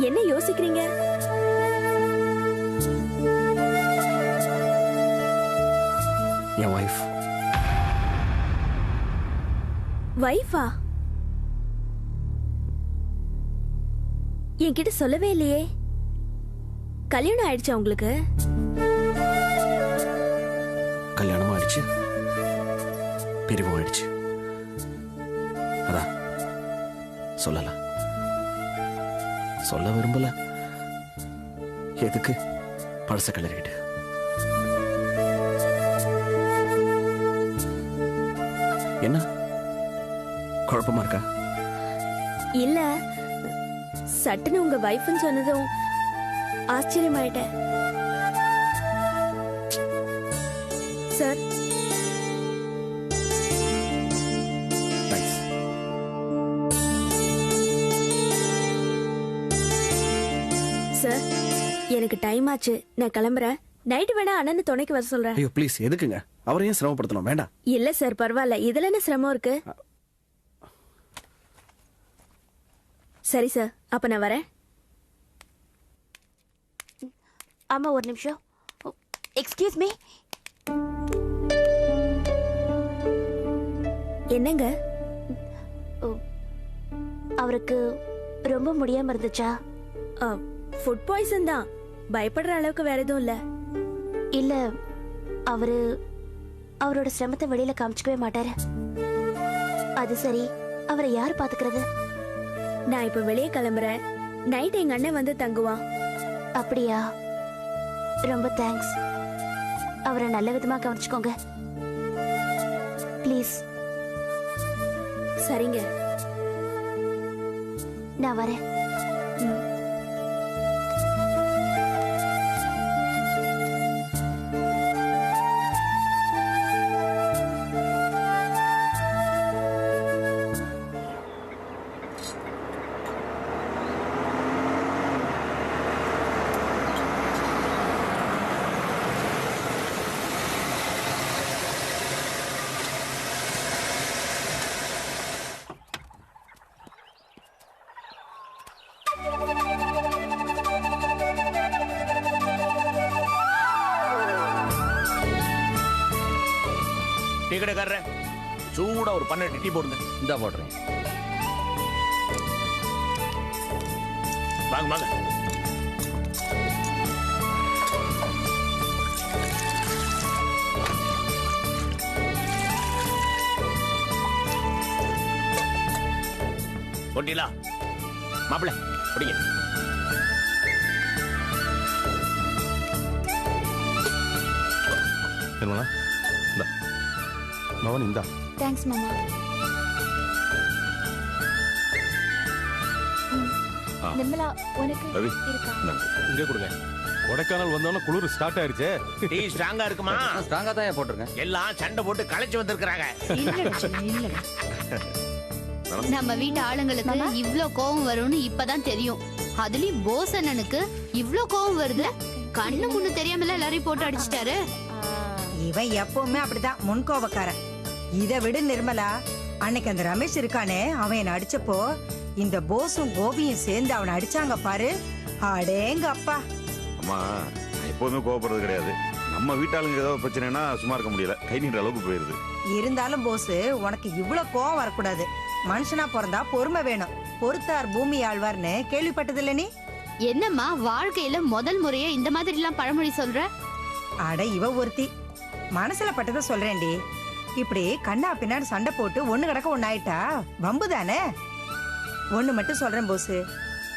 என்ன யோசிக்கிறீங்க? என் வைஃப். வைஃபா? என்கிட்ட சொல்லவே இல்லையே. கல்யாணம் ஆயிடுச்சா உங்களுக்கு? கல்யாணமும் ஆயிடுச்சு, பிரிவும் ஆயிடுச்சு. அதான் சொல்லல, சொல்ல விரும்பல. எதுக்கு பழச கிளறிக்கிட்டு? என்ன குழப்பமா இருக்கா? இல்ல, சட்டுன்னு உங்க வைஃப்னு சொன்னதும் ஆச்சரியமாயிட்டேன். சார், சார், எனக்கு டைம் ஆச்சு, நான் கிளம்புறேன். நைட்டு வேணா அண்ணன் துணைக்கு வர சொல்றேன். ஐயோ ப்ளீஸ், எதுக்குங்க அவரையும் சிரமப்படுத்தணும்? வேண்டாம். இல்ல சார், பரவாயில்ல, இதுல என்ன சிரமம் இருக்கு? சரி சார், அப்ப நான் வரேன். ஆமா, ஒரு நிமிஷம். Excuse me. என்னங்க? அவருக்கு ரொம்ப முடியாம இருந்துச்சா? ஃபுட் பாய்சன் தான். பயப்படுற அளவுக்கு வேற எதுவும் இல்ல. இல்ல, அவரோட சிரமத்தை வெளியில காமிச்சுக்கவே மாட்டாரு. அது சரி, அவரை யார் பாத்துக்கிறது? நான் இப்ப வெளியே கிளம்புறேன். நைட் எங்க அண்ணன் வந்து தங்குவான். அப்படியா? ரொம்ப தேங்க்ஸ். அவரை நல்ல விதமா கவனிச்சுக்கோங்க ப்ளீஸ். சரிங்க, நான் வரேன். சூடா ஒரு 12 டீ போடுங்க. இந்தா போடுறேன். வாங்க வாங்க. போட்டீங்களா மாப்பிள்ள? குடிங்க. நிர்மலா, இந்தா. பவன், இந்தா. தேங்க்ஸ் மாமா. நிர்மலா, உனக்கு இருக்கா? இங்கே கொடுங்க. கொடைக்கானல் வந்தோம்னா குளிர் ஸ்டார்ட் ஆயிருச்சே. டீ ஸ்ட்ராங்கா இருக்குமா? ஸ்ட்ராங்கா தான் போட்டிருக்கேன். எல்லாம் சண்டை போட்டு களைச்சு வந்திருக்காங்க. நம்ம வீட்டு ஆளுங்களுக்கு இவ்ளோ கோவம் வரும்னு இப்பதான் தெரியும். அதுலயும் போஸ் அண்ணனுக்கு இவ்ளோ கோவம் வருது. கண்ணு முன்னு தெரியாமல எல்லாரையும் போட்டு அடிச்சிட்டாரு. இவன் எப்பவுமே அப்படிதான், முன்கோபக்காரன். இதை விடு நிர்மலா, அன்னைக்கு அந்த ரமேஷ் இருக்கானே, அவன் என்ன அடிச்சப்போ இந்த போஸும் கோபியும் சேர்ந்து அவனை அடிச்சாங்க பாரு. அடேங்க அப்பா. அம்மா, நான் எப்போதுமே கோவப்படுறது கிடையாது. நம்ம வீட்டாளுங்க ஏதாவது பிரச்சனைனா சும்மா இருக்க முடியல, கை நீண்ட அளவுக்கு போயிருது. இருந்தாலும் போஸ், உனக்கு இவ்வளவு கோவம் வரக்கூடாது. மனுஷனா பிறந்தா பொறுமை வேணும். பொறுத்தார் பூமி ஆழ்வார்னு கேள்விப்பட்டதில்ல நீ? என்னம்மா வாழ்க்கையில முதல் முறையா இந்த மாதிரி எல்லாம் பழமொழி சொல்ற? அட, இவ ஒருத்தி. மனசுல பட்டதை சொல்றேன்டி. இப்படி கண்ணா பின்னாடி சண்டை போட்டு ஒண்ணு கிடக்க ஒண்ணு ஆயிட்டா வம்பு தானே. ஒண்ணு மட்டும் சொல்றேன் போஸ்,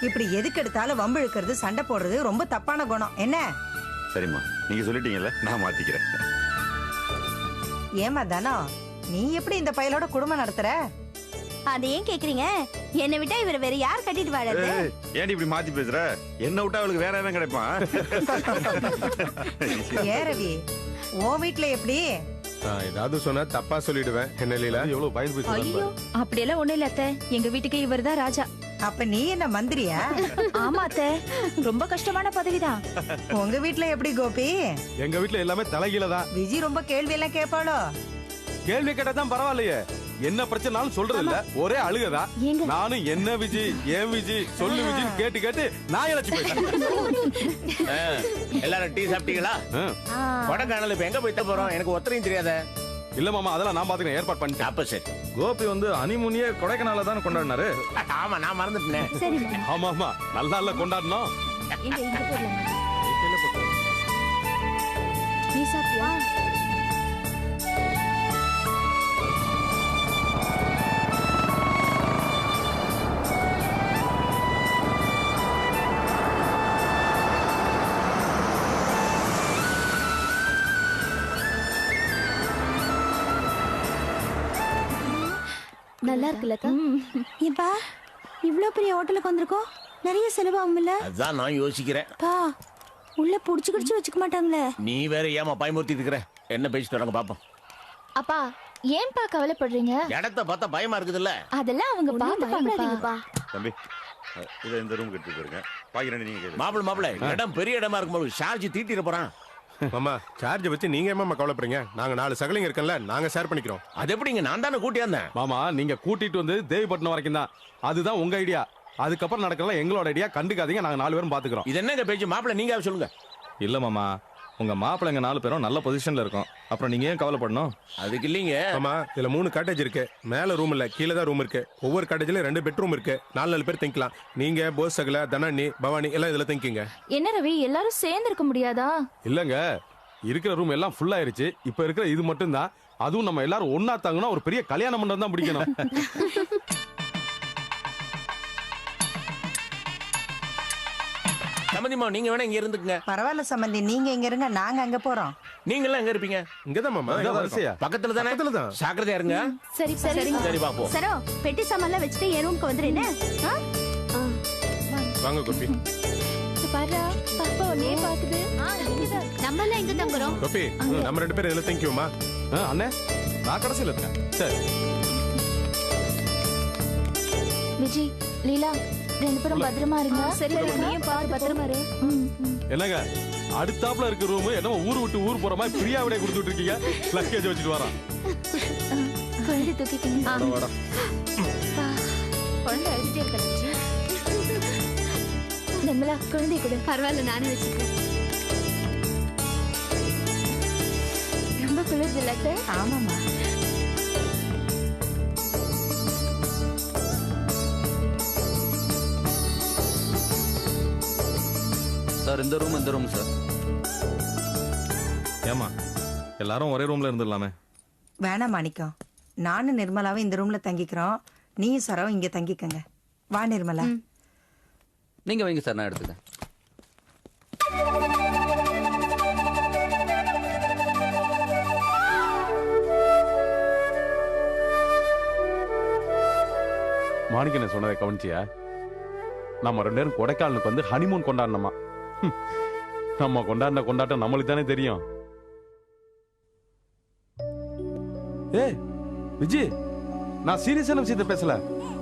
இப்படி எதுக்கு எடுத்தாலும் வம்பு இழுக்கிறது, சண்டை போடுறது ரொம்ப தப்பான குணம். என்ன? சரிம்மா, நீங்க சொல்லிட்டீங்கல்ல, நான் மாத்திக்கிறேன். ஏமா தானோ, நீ எப்படி இந்த பயலோட குடும்பம் நடத்துற? அதை ஏன் கேக்குறீங்க? என்னை விட்டா இவரை வேற யார் கட்டிட்டு வாழறது? ஏன்டி இப்படி மாத்தி பேசுற? என்ன விட்டா அவளுக்கு வேற என்ன கிடைப்பான்? ஏ ரவி, உன் வீட்டுல எப்படி? ஏதாவது சொன்னா தப்பா சொல்லிடுவேன். என்ன லீலா, எவ்வளவு பயந்து பேசுறாங்க. அப்படியெல்லாம் ஒண்ணு இல்ல அத்தை, எங்க வீட்டுக்கு இவர் தான் ராஜா. அப்ப நீ என்ன மந்திரியா? ஆமா அத்தை, ரொம்ப கஷ்டமான பதவிதான். உங்க வீட்டுல எப்படி கோபி? எங்க வீட்டுல எல்லாமே தலைகீழ தான். விஜி ரொம்ப கேள்வி எல்லாம் கேட்பாளோ? கேள்வி கேட்டா தான் பரவாயில்லையே. என்ன பிரச்சனாலும் சொல்றது இல்ல, ஒரே அழுகதான். நானும் என்ன விஜி ஏன் விஜி சொல்லு விஜி கேட்டு கேட்டு நான் இழைச்சு போயிட்டேன். எல்லாரும் டீ சாப்பிட்டீங்களா? கொடைக்கானல் இப்ப எங்க போயிட்ட போறோம்? எனக்கு ஒத்தரையும் தெரியாத. இல்ல மாமா, அதெல்லாம் நான் பாத்துக்கிறேன், ஏற்பாடு பண்ணிட்டேன். அப்ப சரி. கோபி வந்து ஹனிமூனியே கொடைக்கானல தானே கொண்டாடினாரு. ஆமா, நான் மறந்துட்டேன். சரி ஆமா ஆமா, நல்லா இல்ல கொண்டாடணும். இங்க இங்க போடலாம். நீ சாப்பிட்டியா? நல்லா இருக்குல்ல ஏப்பா இவ்ளோ பெரிய ஹோட்டலுக்கு வந்திருக்கோம், நிறைய செலவாகும் இல்ல? அதான் நான் யோசிக்கிறேன். பா உள்ள புடிச்சு கிடிச்சு வச்சுக்க மாட்டாங்களே? நீ வேற ஏமா பயமுறுத்தி இருக்கிற? என்ன பேசிட்டு வராங்க பாப்போம். அப்பா ஏன்பா கவலைப்படுறீங்க? இடத்த பார்த்தா பயமா இருக்குதுல்ல? அதெல்லாம் அவங்க பாத்துப்பாங்கப்பா. தம்பி இதை இந்த ரூம் எடுத்து போயிருங்க. பாக்கி ரெண்டு நீங்க கேளு. மாப்பிள இடம் பெரிய இடமா இருக்கும்போது சார்ஜ் தீட்டிட போறான். மாமா சார்ஜ் வச்சு நீங்க ஏமா கவலைப்படுறீங்க? நாங்க 4 சகலிங்க இருக்கல, நாங்க ஷேர் பண்ணிக்கிறோம். அது எப்படிங்க? நான் தானே கூட்டியாந்தேன். மாமா நீங்க கூட்டிட்டு வந்து தேவிப்பட்டினம் வரைக்கும் தான், அதுதான் உங்க ஐடியா. அதுக்கப்புறம் நடக்கலாம் எங்களோட ஐடியா, கண்டுக்காதீங்க, நாங்க 4 பேரும் பாத்துக்கிறோம். இது என்னங்க பேச்சு? மாப்பிள நீங்க சொல்லுங்க. இல்ல மாமா, உங்க மாப்பிள்ளைங்க 4 பேரும் நல்ல பொசிஷன்ல இருக்கோம், அப்புறம் நீங்க ஏன் கவலைப்படணும்? அதுக்கு இல்லீங்க. ஆமா, இதுல 3 காட்டேஜ் இருக்கு. மேல ரூம் இல்ல, கீழே தான் ரூம் இருக்கு. ஒவ்வொரு காட்டேஜ்ல 2 பெட்ரூம் இருக்கு. 4 பேர் தங்கிக்கலாம். நீங்க போஸ் சகல, தனண்ணி, பவானி எல்லாம் இதுல தங்கிங்க. என்ன ரவி, எல்லாரும் சேர்ந்து இருக்க முடியாதா? இல்லங்க, இருக்கிற ரூம் எல்லாம் ஃபுல் ஆயிருச்சு. இப்ப இருக்கிற இது மட்டும் தான். அதுவும் நம்ம எல்லாரும் ஒன்னா தாங்கன்னா ஒரு பெரிய கல்யாண மண்டபம் தான் பிடிக்கணும். சம்பந்திமா நீங்க வேணா இங்க இருந்துக்குங்க. பரவாயில்ல சம்பந்தி, நீங்க இங்க இருங்க, நாங்க அங்க போறோம். நீங்க எல்லாம் எங்க இருப்பீங்க? இங்கதான் மாமா, வரிசையா பக்கத்துல தானே? ஜாக்கிரதையா இருங்க. சரி சரி சரி பாப்போம். சரோ பெட்டி சாமான்லாம் வச்சுட்டு என் ரூமுக்கு வந்துடுறேன். வாங்க கோபி. பாரு பாப்பா ஒண்ணே பாக்குது. நம்ம எல்லாம் எங்க தங்குறோம்? கோபி நம்ம 2 பேரும் இதுல தங்கிக்குவோமா? அண்ணே நான் கடைசியில் இருக்கேன். சரி விஜி, லீலா 2 பேரும் பத்திரமா இருங்க. சரி நீயும் பாரு, பத்திரமா இரு. என்னங்க அடுத்தாப்புல இருக்க ரூம் என்னமோ ஊர் விட்டு ஊர் போற மாதிரி பிரியா விட கொடுத்துட்டு இருக்கீங்க. லக்கேஜ் வச்சுட்டு வரான். குழந்தை தூக்கிக்கங்க. குழந்தை அழுதுட்டே இருக்கா? நிர்மலா குழந்தை கூட. பரவாயில்ல, நானே வச்சுக்கிறேன். ரொம்ப குளிர்து இல்ல? ஆமாமா. சார் இந்த ரூம் சார். ஏமா எல்லாரும் ஒரே ரூம்ல இருந்துடலாமே? வேணாம் மாணிக்கம், நானும் நிர்மலாவும் இந்த ரூம்ல தங்கிக்கிறோம். நீயும் சரவும் இங்க தங்கிக்கங்க. வா நிர்மலா. நீங்க வைங்க சார், நான் எடுத்துக்கிறேன். மாணிக்கனை சொன்னதை கவனிச்சியா? நம்ம 2 பேரும் கொடைக்கானலுக்கு வந்து ஹனிமூன் கொண்டாடணுமா? நம்ம கொண்டாடின கொண்டாட்டம் நம்மளுக்கு தானே தெரியும். ஏ விஜி, நான் சீரியஸான விஷயத்தை பேசல.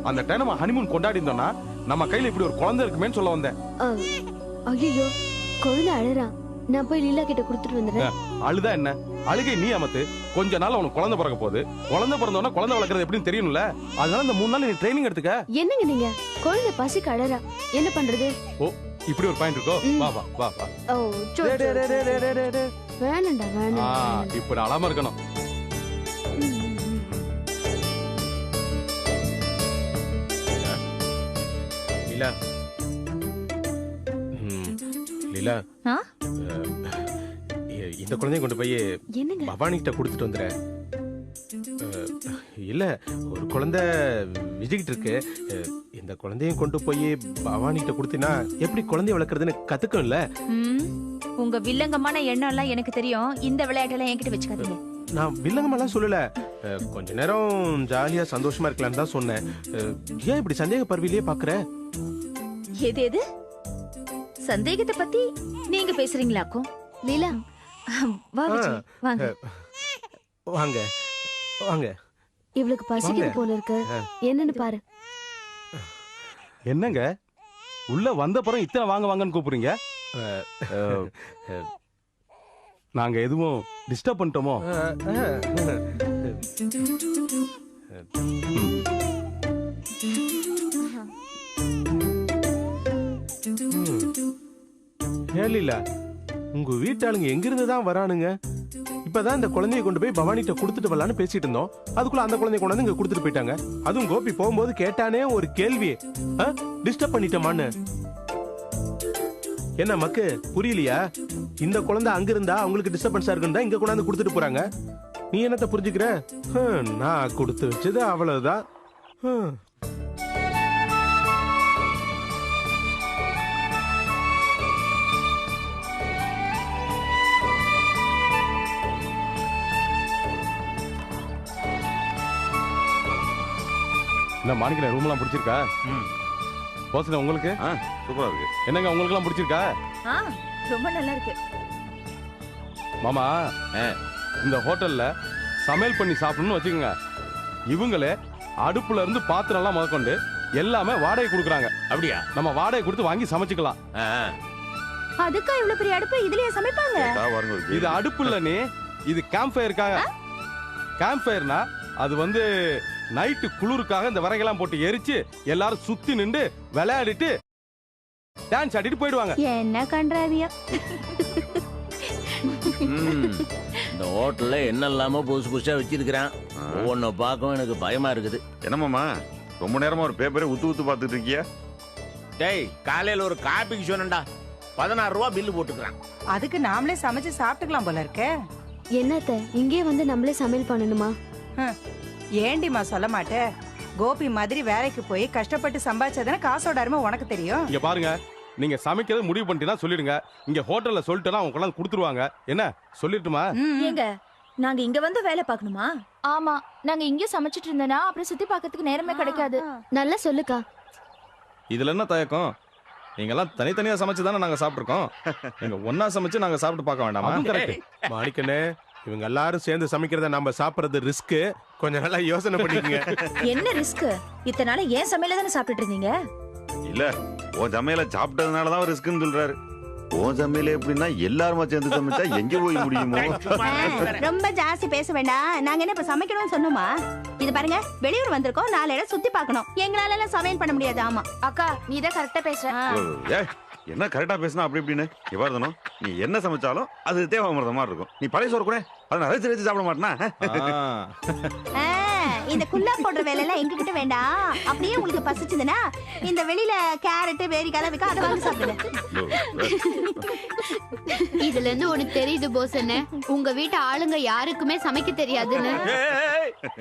அந்த டைம் நம்ம ஹனிமூன் கொண்டாடி இருந்தோம்னா நம்ம கையில இப்படி ஒரு குழந்தை இருக்குமேன்னு சொல்ல வந்தேன். ஐயோ குழந்தை அழறா, நான் போய் லீலா கிட்ட கொடுத்துட்டு வந்துடுறேன். அழுதா என்ன, அழுகை நீ அமத்து. கொஞ்ச நாள் அவனுக்கு குழந்தை பிறக்க போகுது. குழந்தை பிறந்தோன்னா குழந்தை வளர்க்கறது எப்படின்னு தெரியணும்ல. அதனால இந்த 3 நாள் நீ ட்ரைனிங் எடுத்துக்க. என்னங்க நீங்க? குழந்தை பசிக்கு அழறா, என்ன பண்றது? ஓ இப்படி ஒரு பாயிண்ட் இருக்கோ? வா வா வா வா. ஓ வேணாண்டா வேணாம். இப்படி அழாம இருக்கணும். லீலா லீலா, இந்த குழந்தைய கொண்டு போய் பவானி கிட்ட கொடுத்துட்டு வந்துடுறேன். இல்ல, ஒரு குழந்தை விஜய்கிட்ட இருக்கு. இந்த குழந்தையும் கொண்டு போய் பவானி கிட்ட கொடுத்தீங்கன்னா எப்படி குழந்தைய வளர்க்கறதுன்னு கத்துக்கும் இல்ல? உங்க வில்லங்கமான எண்ணம் எல்லாம் எனக்கு தெரியும். இந்த விளையாட்டெல்லாம் என்கிட்ட வச்சுக்காதீங்க. நான் வில்லங்கமெல்லாம் சொல்லல. கொஞ்ச நேரம் ஜாலியா சந்தோஷமா இருக்கலாம்னு தான் சொன்னேன். ஏன் இப்படி சந்தேக பருவிலேயே பாக்குற? எது எது சந்தேகத்தை பத்தி நீங்க பேசுறீங்களாக்கும்? லீலா வா விஜி, வாங்க வாங்க வாங்க. இவளுக்கு பசிக்குது போல இருக்கு, என்னன்னு பாரு. என்னங்க உள்ள வந்த பிறகு இத்தனை வாங்க வாங்கன்னு கூப்பிடுறீங்க? நாங்க எதுவும் டிஸ்டர்ப் பண்ணிட்டோமோ? ஏலில உங்க வீட்டாளுங்க எங்கிருந்து தான் வரானுங்க? இப்பதான் இந்த குழந்தைய கொண்டு போய் பவானிட்ட கொடுத்துட்டு வரலான்னு பேசிட்டு இருந்தோம். அதுக்குள்ள அந்த குழந்தைய கொண்டாந்து இங்க கொடுத்துட்டு போயிட்டாங்க. அதுவும் கோபி போகும்போது கேட்டானே ஒரு கேள்வி, டிஸ்டர்ப் பண்ணிட்டோமான்னு. என்ன மக்கு புரியலையா? இந்த குழந்தை அங்க இருந்தா அவங்களுக்கு டிஸ்டர்பன்ஸா இருக்குன்னு இங்க கொண்டாந்து கொடுத்துட்டு போறாங்க. நீ என்னத்த புரிஞ்சுக்கிற? நான் கொடுத்து வச்சது அவ்வளவுதான். என்ன மாணிக்க ரூம்லாம் பிடிச்சிருக்கா? போசன உங்களுக்கு சூப்பரா இருக்கு. என்னங்க உங்களுக்குலாம் பிடிச்சிருக்கா? ரொம்ப நல்லா இருக்கு மாமா. இந்த ஹோட்டல்ல சமையல் பண்ணி சாப்பிடணும்னு வச்சுக்கோங்க. இவங்களே அடுப்புல இருந்து பாத்திரம் எல்லாம் முதற்கொண்டு எல்லாமே வாடகை கொடுக்குறாங்க. அப்படியா? நம்ம வாடகை கொடுத்து வாங்கி சமைச்சுக்கலாம். அதுக்கா இவ்வளவு பெரிய அடுப்பு இதுலயே சமைப்பாங்க? இது அடுப்பு இல்ல நீ, இது கேம்ப் ஃபயருக்காக. கேம்ப் ஃபயர்னா அது வந்து நைட்டு குளிருக்காக இந்த விறகெல்லாம் போட்டு எரிச்சு எல்லாரும் சுத்தி நின்று விளையாடிட்டு டான்ஸ் ஆடிட்டு போயிடுவாங்க. என்ன கண்டாவியா? இந்த ஹோட்டல்ல என்னெல்லாமோ புதுசு புதுசா வச்சிருக்கிறான். ஒவ்வொன்னு பார்க்கவும் எனக்கு பயமா இருக்குது. என்னமாமா ரொம்ப நேரமா ஒரு பேப்பரை உத்து பார்த்துட்டு இருக்கியா? டேய், காலையில ஒரு காபிக்கு சொன்னேன்டா, 16 ரூபா பில்லு போட்டுக்கிறான். அதுக்கு நாமளே சமைச்சு சாப்பிட்டுக்கலாம் போல இருக்க. என்னத்த இங்கே வந்து நம்மளே சமையல் பண்ணணுமா? ஏண்டிமா சொல்ல மாட்டே? கோபி மாதிரி வேலைக்கு போய் கஷ்டப்பட்டு சம்பாதிச்சதானே காசோட அருமை உனக்கு தெரியும். இங்க பாருங்க, நீங்க சமைக்கிறது முடிவு பண்ணிட்டீங்கன்னா சொல்லிடுங்க. இங்க ஹோட்டல்ல சொல்லிட்டேன்னா அவங்க கொண்டாந்து கொடுத்துருவாங்க. என்ன சொல்லிட்டுமா? ஏங்க நாங்க இங்க வந்து வேலை பார்க்கணுமா? ஆமா, நாங்க இங்க சமைச்சிட்டு இருந்தேனா அப்புறம் சுத்தி பார்க்கிறதுக்கு நேரமே கிடைக்காது. நல்லா சொல்லுக்கா. இதுல என்ன தயக்கம்? நீங்க எல்லாம் தனித்தனியா சமைச்சு தானே நாங்க சாப்பிட்டுருக்கோம். நீங்க ஒன்னா சமைச்சு நாங்க சாப்பிட்டு பார்க்க வேண்டாமா? மாணிக்கனே, இவங்க எல்லாரும் சேர்ந்து சமைக்கிறத நம்ம சாப்பிடுறது ரிஸ்க். கொஞ்சம் நல்லா யோசனை பண்ணிக்கங்க. என்ன ரிஸ்க்? இத்தனை நாள ஏன் சமையல தானே சாப்பிட்டுட்டு இருந்தீங்க? இல்ல, உன் சமையல சாப்பிட்டதுனாலதான் ரிஸ்க்னு சொல்றாரு. உன் சமையல எப்படின்னா எல்லாருமா சேர்ந்து சமைச்சா எங்க போய் முடியுமோ? ரொம்ப ஜாஸ்தி பேச வேண்டாம். நாங்க என்ன இப்ப சமைக்கணும்னு சொன்னோமா? இது பாருங்க, வெளியூர் வந்திருக்கோம், 4 இடம் சுத்தி பார்க்கணும். எங்களால எல்லாம் சமையல் பண்ண முடியாது. ஆமா அக்கா, நீ தான் கரெக்டா பேசுற. என்ன கரெக்டா பேசினா அப்படி இப்படின்னு எவ்வளவு நீ என்ன சமைச்சாலும் அது தேவாமிரத மாதிரி இருக்கும். நீ பழைய சோறு கூட அதை நான் ரசிச்சு சாப்பிட மாட்டேனா? இந்த குள்ளா போடுற வேலை எல்லாம் எங்ககிட்ட வேண்டாம். அப்படியே உங்களுக்கு பசிச்சதுன்னா இந்த வெளியில கேரட் வேரிக்காய் விற்க அதை வாங்கி சாப்பிடுங்க. இதுல இருந்து உனக்கு தெரியுது போஸ் என்ன, உங்க வீட்டு ஆளுங்க யாருக்குமே சமைக்க தெரியாதுன்னு.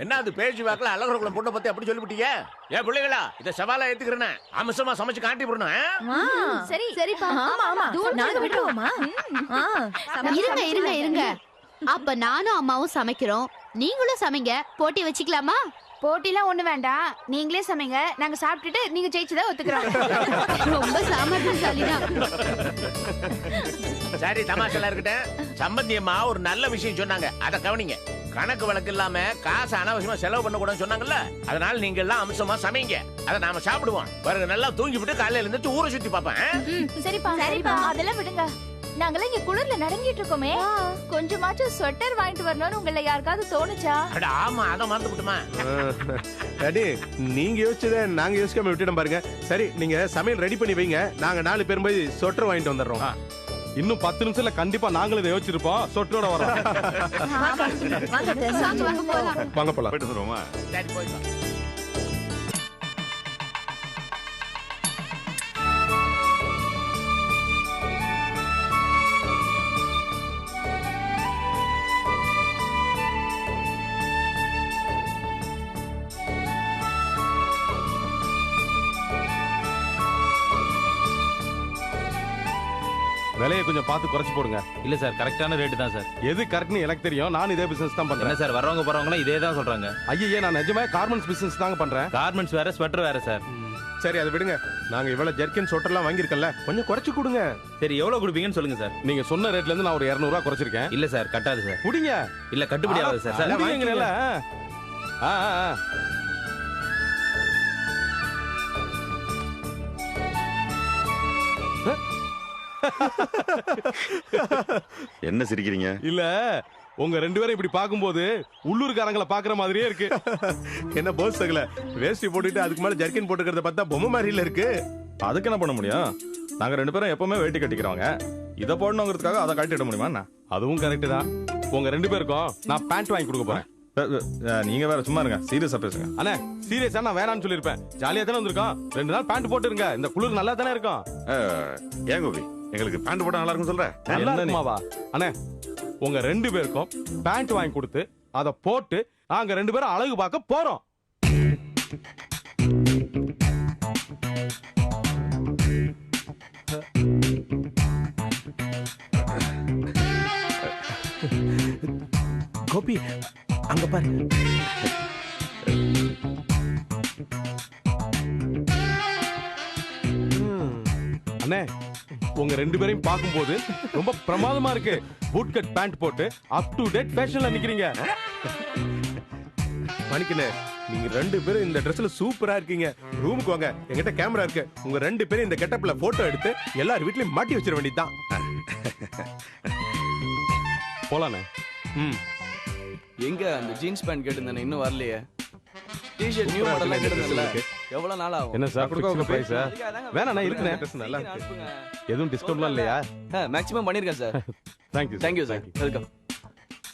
என்ன அது பேச்சு வாக்குல அழகுறக்குள்ள பொண்ணை பத்தி அப்படி சொல்லிவிட்டீங்க? ஏன் பிள்ளைகளா, இத சவாலா ஏத்துக்கிறேன். அம்சமா சமைச்சு காட்டி போடணும். சரி சரிப்பா. ஆமா ஆமா, நாங்க விட்டுருவோமா? இருங்க. அப்ப நானும் அம்மாவும் சமைக்கிறோம், நீங்களும் சமைங்க. போட்டி வச்சுக்கலாமா? போட்டிலாம் ஒண்ணு வேண்டாம், நீங்களே சமைங்க. நாங்க சாப்பிட்டுட்டு நீங்க ஜெயிச்சதா ஒத்துக்கிறோம். ரொம்ப சாமர்த்தியசாலிதான். சரி, தமாஷெல்லாம் இருக்கட்டும். சம்பந்தி அம்மா ஒரு நல்ல விஷயம் சொன்னாங்க, அதை கவனிங்க. கணக்கு வழக்கு இல்லாம காசு அனாவசியமா செலவு பண்ண கூடாதுன்னு சொன்னாங்கல்ல. அதனால நீங்க எல்லாம் அம்சமா சமைங்க, அதை நாம சாப்பிடுவோம். பாருங்க, நல்லா தூங்கி விட்டு காலையில இருந்து ஊரை சுத்தி பார்ப்பேன். சரிப்பா சரிப்பா, அதெல்லாம் விடுங்க. நாங்கெல்லாம் இங்க குளிர்ல நடுங்கிட்டு இருக்கோமே, கொஞ்சமாச்சும் ஸ்வெட்டர் வாங்கிட்டு வரணும்னு உங்களை யாருக்காவது தோணுச்சா? ஆமா, அதை மறந்து விட்டுமா? அடி, நீங்க யோசிச்சத நாங்க யோசிக்காம விட்டுட்டோம் பாருங்க. சரி, நீங்க சமையல் ரெடி பண்ணி வைங்க, நாங்க 4 பேரும் போய் சொட்டர் வாங்கிட்டு வந்துடுறோம். இன்னும் 10 நிமிஷத்துல கண்டிப்பா நாங்களும் இதை யோசிச்சிருப்போம். சொட்டரோட வரோம். வாங்க போலாம். போயிட்டு வந்துருவோமா? சரி, போயிடலாம். விலையை கொஞ்சம் பார்த்து குறைச்சு போடுங்க. இல்ல சார், கரெக்டான ரேட் தான் சார். எது கரெக்ட்னு எனக்கு தெரியும். நான் இதே பிசினஸ் தான் பண்றேன். என்ன சார், வரவங்க போறவங்க இதே தான் சொல்றாங்க. ஐயே, நான் நிஜமா கார்மெண்ட்ஸ் பிசினஸ் தாங்க பண்றேன். கார்மெண்ட்ஸ் வேற, ஸ்வெட்டர் வேற சார். சரி, அதை விடுங்க. நாங்க இவ்வளவு ஜெர்கின் சொட்டர்லாம் வாங்கியிருக்கல, கொஞ்சம் குறைச்சு கொடுங்க. சரி, எவ்வளவு கொடுப்பீங்கன்னு சொல்லுங்க சார். நீங்க சொன்ன ரேட்ல இருந்து நான் ஒரு 200 ரூபாய் குறைச்சிருக்கேன். இல்ல சார், கட்டாது சார். குடிங்க. இல்ல, கட்டுப்படி ஆகாது சார். சார் வாங்கிங்கல. என்ன சிரிக்கிறீங்க? இல்ல, உங்க 2 பேரும் இப்படி பாக்கும்போது உள்ளூர்காரங்களை பாக்குற மாதிரியே இருக்கு. என்ன போஸ் சகல வேஷ்டி போட்டுட்டு அதுக்கு மேல ஜர்க்கின் போட்டுக்கிறத பார்த்தா பொம்மை மாதிரில இருக்கு. அதுக்கு என்ன பண்ண முடியும்? நாங்க 2 பேரும் எப்பவுமே வேட்டி கட்டிக்கிறோங்க. இதை போடணுங்கிறதுக்காக அதை கட்டிட முடியுமா என்ன? அதுவும் கரெக்ட் தான். உங்க 2 பேருக்கும் நான் பேண்ட் வாங்கி கொடுக்க போறேன். நீங்க வேற சும்மா இருங்க, சீரியஸா பேசுங்க. அண்ணே சீரியஸா நான் வேணாம்னு சொல்லிருப்பேன். ஜாலியா தானே வந்திருக்கோம், 2 நாள் பேண்ட் போட்டு இருங்க. இந்த குளிர் நல்லா தானே இருக்கும். ஏன் கோபி எங்களுக்கு பேண்ட் போட்டா நல்லா இருக்கும் சொல்ற? நல்லா இருக்குமாவா? அண்ணே உங்க 2 பேருக்கும் பேண்ட் வாங்கி கொடுத்து அதை போட்டு நாங்க 2 பேரும் அழகு பார்க்க போறோம். கோபி அங்க பாரு. அண்ணே உங்க 2 பேரையும் பார்க்கும்போது ரொம்ப பிரமாதமா இருக்கு. பூட் கட் பேண்ட் போட்டு அப் டு டேட் ஃபேஷன்ல நிக்கிறீங்க. மணிக்கண்ணே நீங்க 2 பேரும் இந்த ட்ரெஸ்ல சூப்பரா இருக்கீங்க. ரூமுக்கு வாங்க, என்கிட்ட கேமரா இருக்கு. உங்க 2 பேரும் இந்த கெட்டப்ல போட்டோ எடுத்து எல்லார் வீட்லயும் மாட்டி வச்சிட வேண்டியதுதான். போலானே. எங்க அந்த ஜீன்ஸ் பேண்ட் கேட்டிருந்தானே இன்னும் வரலையே. டி-ஷர்ட் நியூ மாடல்லாம் கேட்டிருந்தல எவ்வளவு நாள் ஆகும்? என்ன சார் கொடுக்க பிரைஸ்? வேணாண்ணா இருக்குண்ணே. நல்லா இருக்கு. எதுவும் டிஸ்கவுண்ட்லாம் இல்லையா? மேக்ஸிமம் பண்ணிருக்கேன் சார். Thank you sir. வெல்கம்.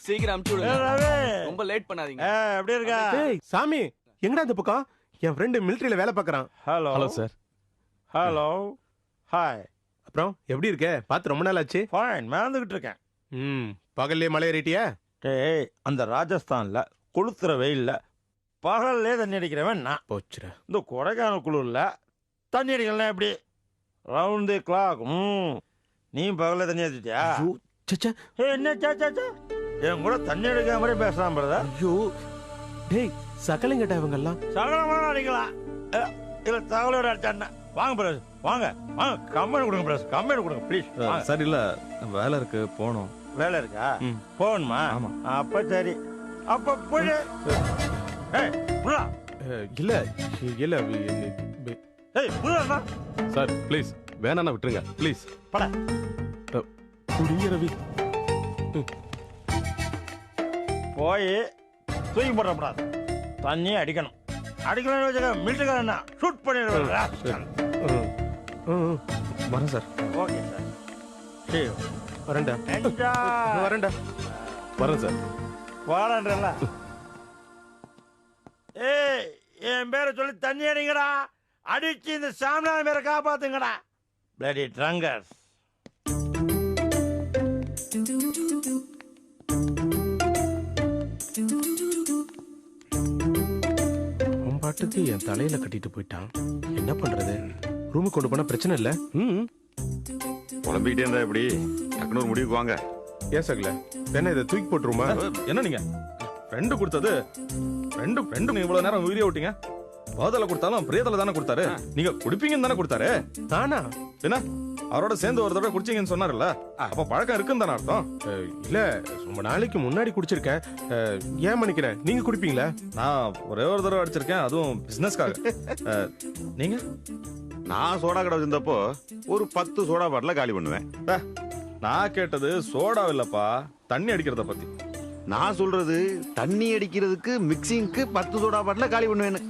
சீக்கிரம் அனுப்பிச்சு விடுங்க, ரொம்ப லேட் பண்ணாதீங்க. எப்படி இருக்கா? ஏய் சாமி எங்கடா இந்த பக்கம்? என் ஃப்ரெண்ட் மிலிட்டரியில வேலை பார்க்கறான். Hello sir. Hello hi. அப்புறம் எப்படி இருக்க? பார்த்து ரொம்ப நாள் ஆச்சு. ஃபைன், மேந்துகிட்டு இருக்கேன். பகல்லே மலை ஏறிட்டியா? டேய் அந்த ராஜஸ்தான்ல கொளுத்துற வெயில்ல பகல்லே தண்ணி அடிக்கிறவன் நான். போச்சுடா. இந்த கொடைக்கானல் குளிர்ல தண்ணி அடிக்கலாம் எப்படி? ரவுண்ட் தி கிளாக். நீ பகல்ல தண்ணி அடிச்சிட்டியா? என்ன சாச்சா என் கூட தண்ணி அடிக்கிற மாதிரி பேசலாம் பிரதர். ஐயோ டேய் சகலங்கடா இவங்க எல்லாம். சகலமான அடிக்கலாம் இல்ல தகவலோட அடிச்சாண்ணா. வாங்க பிரதர், வாங்க வாங்க, கம்பெனி கொடுங்க பிரதர், கம்பெனி கொடுங்க ப்ளீஸ். சார் இல்ல வேலை இருக்கு, போகணும். வேலை இருக்கா? போகணுமா? அப்ப சரி, அப்ப போய் இல்ல இல்ல சார் ப்ளீஸ் வேணாண்ணா விட்டுருங்க ப்ளீஸ். பட குடிங்க ரவி. போய் தூக்கி போடக்கூடாது, தண்ணி அடிக்கணும். அடிக்கணும்னு வச்சுக்க மிலிட்டரிக்காரன் ஷூட் பண்ணிடுவேன். வரேன் சார். Okay sir. வரேன்டா வரேன்டா. வரேன் சார். வாரன்றல. ஏய் என் பேரை சொல்லி தண்ணி அடிங்கடா, அடிச்சு இந்த சாமியார் பேரை காப்பாத்துங்கடா. பிளடி ட்ரங்கர்ஸ். அவன் பாட்டுக்கு என் தலையில கட்டிட்டு போயிட்டான். என்ன பண்றது? ரூமுக்கு கொண்டு போனா பிரச்சனை இல்ல. குழம்பிக்கிட்டே இருந்தா எப்படி? டக்குனு ஒரு முடிவுக்கு வாங்க. ஏன் சகல என்ன இதை தூக்கி போட்டுருமா? என்ன நீங்க ஃப்ரெண்டு கொடுத்தது ஃப்ரெண்டு நீங்க இவ்வளவு நேரம் வீடியோ விட்டீங்க. போதல கொடுத்தாலும் பிரியதல தானே கொடுத்தாரு. நீங்க குடிப்பீங்கன்னு தானே கொடுத்தாரு. தானா? என்ன அவரோட சேர்ந்து ஒரு தடவை குடிச்சீங்கன்னு சொன்னார்ல, அப்ப பழக்கம் இருக்குன்னு தானே அர்த்தம்? இல்ல ரொம்ப நாளைக்கு முன்னாடி குடிச்சிருக்கேன். ஏன் மன்னிக்கிறேன், நீங்க குடிப்பீங்களா? நான் ஒரே ஒரு தடவை அடிச்சிருக்கேன், அதுவும் பிசினஸ்க்காக. நீங்க? நான் சோடா கடை வச்சிருந்தப்போ ஒரு 10 சோடா பாட்டில காலி பண்ணுவேன். நான் கேட்டது சோடா இல்லப்பா, தண்ணி அடிக்கிறத பத்தி. நான் சொல்றது தண்ணி அடிக்கிறதுக்கு மிக்சிங்க்கு 10 சோடா பாட்டில காலி பண்ணுவேன்னு.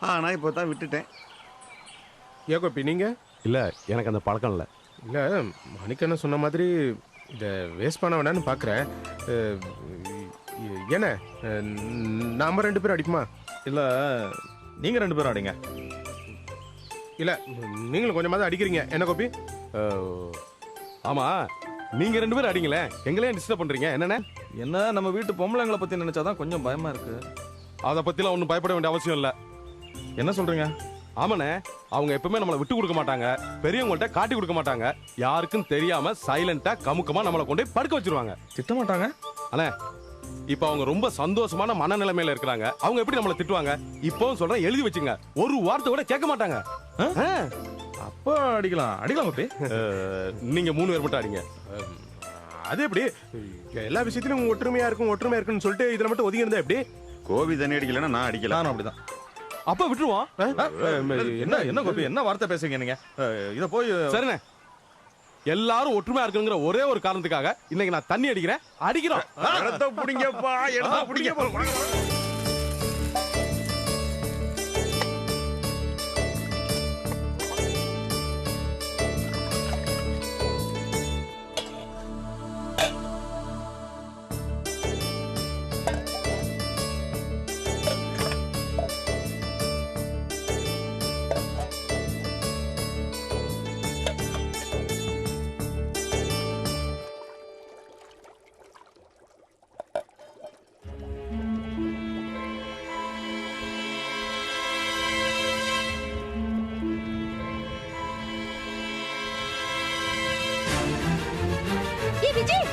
ஆனா இப்போ தான் விட்டுட்டேன். ஏகோப்பி நீங்க? இல்ல எனக்கு அந்த பழக்கம் இல்ல. இல்ல மணிக்கண்ணன் சொன்ன மாதிரி இதை வேஸ்ட் பண்ண வேணான்னு பாக்குறேன். என்ன நாம 2 பேரும் அடிக்குமா? இல்ல நீங்க 2 பேரும் அடிங்க. இல்ல நீங்களும் கொஞ்சமாவது அடிக்கிறீங்க. என்ன கோபி? ஆமா நீங்க 2 பேரும் அடிங்களே, எங்களையும் டிஸ்டர்ப் பண்றீங்க. என்னென்ன என்ன நம்ம வீட்டு பொம்பளைங்களை பத்தி நினைச்சாதான் கொஞ்சம் பயமா இருக்கு. அதை பத்திலாம் ஒன்றும் பயப்பட வேண்டிய அவசியம் இல்ல. என்ன சொல்றீங்க? ஆமாண்ணே, அவங்க எப்பவுமே நம்மளை விட்டு கொடுக்க மாட்டாங்க, பெரியவங்கள்ட்ட காட்டி கொடுக்க மாட்டாங்க. யாருக்கும் தெரியாம சைலண்டா கமுக்கமா நம்மளை கொண்டு போய் படுக்க வச்சிருவாங்க. திட்ட மாட்டாங்க. அண்ணே இப்ப அவங்க ரொம்ப சந்தோஷமான மனநிலைமையில இருக்கிறாங்க. அவங்க எப்படி நம்மளை திட்டுவாங்க? இப்பவும் சொல்றேன், எழுதி வச்சுங்க, ஒரு வார்த்தை கூட கேட்க மாட்டாங்க. அப்போ அடிக்கலாம் கோபி. நீங்க 3 பேர் மட்டும் அடிங்க. அது எப்படி? எல்லா விஷயத்திலும் ஒற்றுமையா இருக்குன்னு சொல்லிட்டு இதுல மட்டும் ஒதுங்கி இருந்தா எப்படி? கோபி தண்ணி அடிக்கலன்னா நான் அடிக்கல. நானும் அப்படிதான். அப்ப விட்டுருவோம். என்ன கோபி, என்ன வார்த்தை பேசுறீங்க நீங்க? இத போய் சரிண்ணே, எல்லாரும் ஒற்றுமையா இருக்குங்கிற ஒரே ஒரு காரணத்துக்காக இன்னைக்கு நான் தண்ணி அடிக்கிறேன். அடிக்கிறோம். இடத்த பிடிங்கப்பா, இடத்த பிடிங்கப்பா. விஜய்